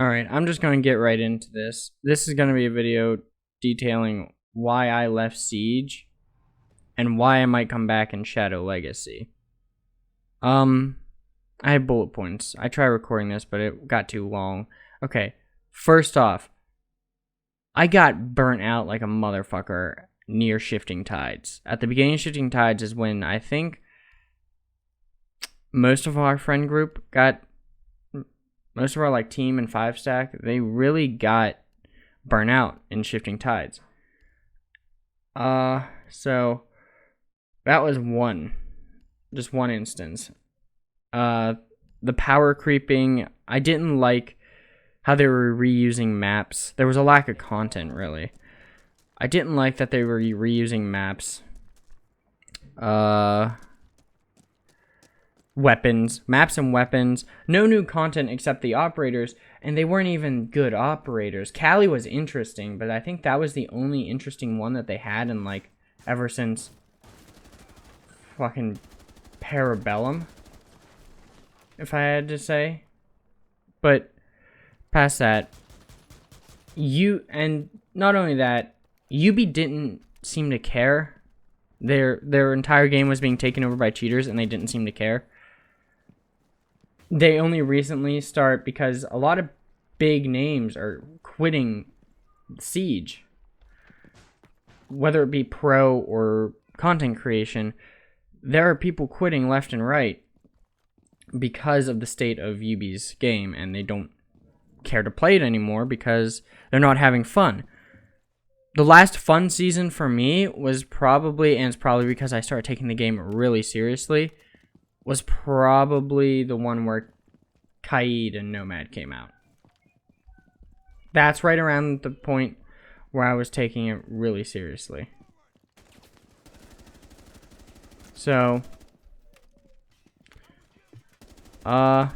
Alright, I'm just going to get right into this. This is going to be a video detailing why I left Siege and why I might come back in Shadow Legacy. I had bullet points. I tried recording this, but it got too long. Okay, first off, I got burnt out like a motherfucker near Shifting Tides. At the beginning of Shifting Tides is when I think most of our friend group got... Most of our like team and 5-stack, they really got burnt out in Shifting Tides. So that was just one instance. The power creeping, I didn't like how they were reusing maps. There was a lack of content, really. I didn't like that they were reusing maps. Maps and weapons, no new content except the operators, and they weren't even good operators. Callie was interesting, but I think that was the only interesting one that they had in like ever since fucking Parabellum, if I had to say. But past that, and not only that, UB didn't seem to care. Their entire game was being taken over by cheaters, and they didn't seem to care. They only recently start because a lot of big names are quitting Siege. Whether it be pro or content creation, there are people quitting left and right because of the state of UB's game, and they don't care to play it anymore because they're not having fun. The last fun season for me was probably, and it's probably because I started taking the game really seriously, was probably the one where Kaid and Nomad came out. That's right around the point where I was taking it really seriously. So, that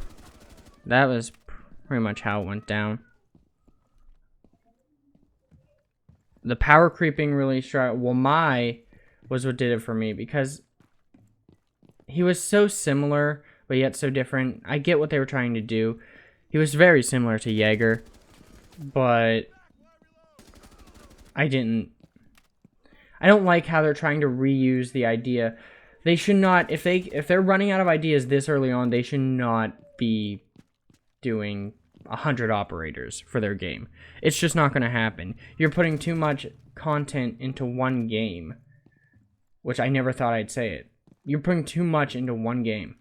was pretty much how it went down. The power creeping really struck. Well, Mai was what did it for me because he was so similar, but yet so different. I get what they were trying to do. He was very similar to Jaeger, but I don't like how they're trying to reuse the idea. They should not, if they're running out of ideas this early on, they should not be doing 100 operators for their game. It's just not going to happen. You're putting too much content into one game, which I never thought I'd say it. You're putting too much into one game.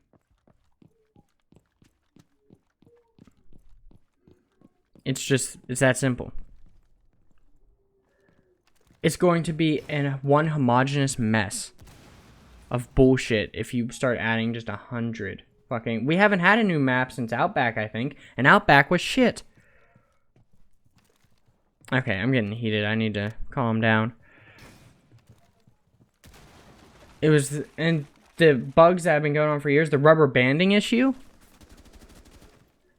It's that simple. It's going to be one homogenous mess of bullshit if you start adding just 100 fucking... We haven't had a new map since Outback, I think, and Outback was shit. Okay, I'm getting heated. I need to calm down. It was... And the bugs that have been going on for years, the rubber banding issue,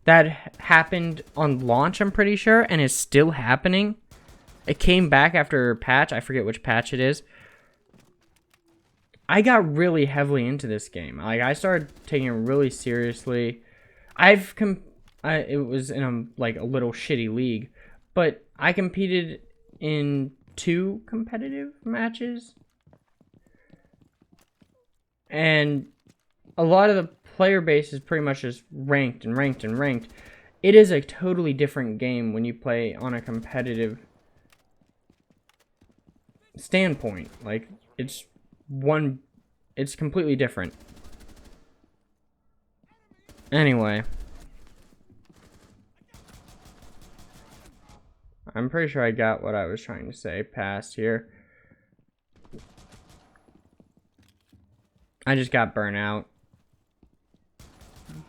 that happened on launch, I'm pretty sure, and is still happening. It came back after a patch. I forget which patch it is. I got really heavily into this game. Like, I started taking it really seriously. It was in a little shitty league, but I competed in 2 competitive matches. And a lot of the player base is pretty much just ranked and ranked and ranked. It is a totally different game when you play on a competitive standpoint. Like, it's completely different. Anyway, I'm pretty sure I got what I was trying to say past here. I just got burnt out.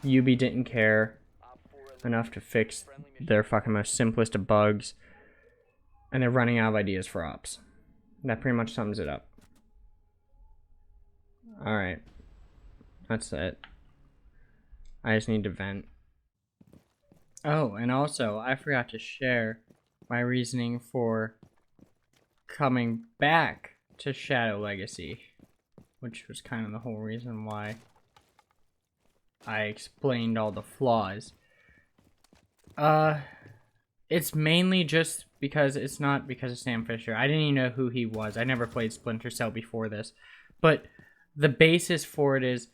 UB didn't care enough to fix their fucking most simplest of bugs, and they're running out of ideas for ops. That pretty much sums it up. Alright. That's it. I just need to vent. Oh, and also, I forgot to share my reasoning for coming back to Shadow Legacy, which was kind of the whole reason why I explained all the flaws. it's mainly just because it's not because of Sam Fisher. I didn't even know who he was. I never played Splinter Cell before this. But the basis for it is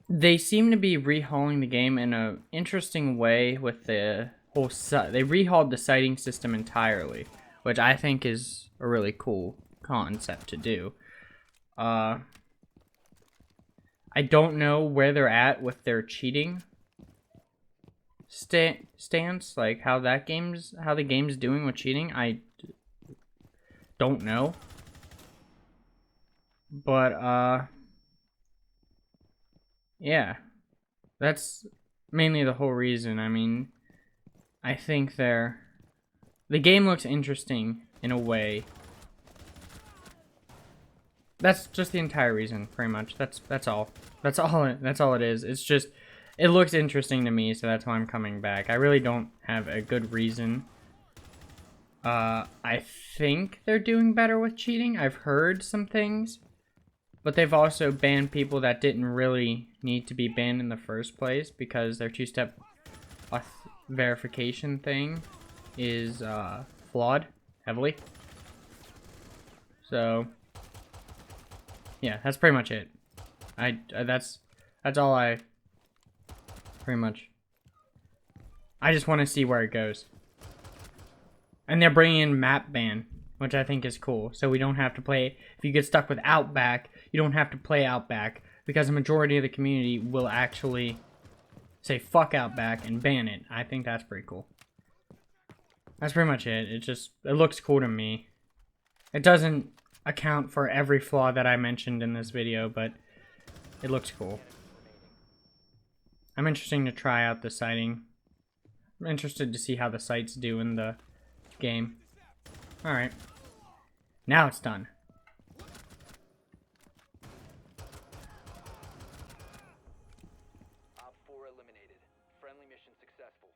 they seem to be rehauling the game in an interesting way with the whole they rehauled the sighting system entirely, which I think is a really cool concept to do. I don't know where they're at with their cheating stance, like how the game's doing with cheating. I don't know, but yeah, that's mainly the whole reason. I mean, I think the game looks interesting in a way. That's just the entire reason, pretty much. That's all. That's all it is. It's just, it looks interesting to me, so that's why I'm coming back. I really don't have a good reason. I think they're doing better with cheating. I've heard some things, but they've also banned people that didn't really need to be banned in the first place because their two-step verification thing is flawed heavily. So yeah, that's pretty much it. That's all I pretty much. I just want to see where it goes. And they're bringing in map ban, which I think is cool. So we don't have to play, if you get stuck with Outback, you don't have to play Outback because the majority of the community will actually say fuck Outback and ban it. I think that's pretty cool. That's pretty much it. It looks cool to me. It doesn't account for every flaw that I mentioned in this video, but it looks cool. I'm interested to try out the sighting. I'm interested to see how the sights do in the game. Alright. Now it's done. Op 4 eliminated. Friendly mission successful.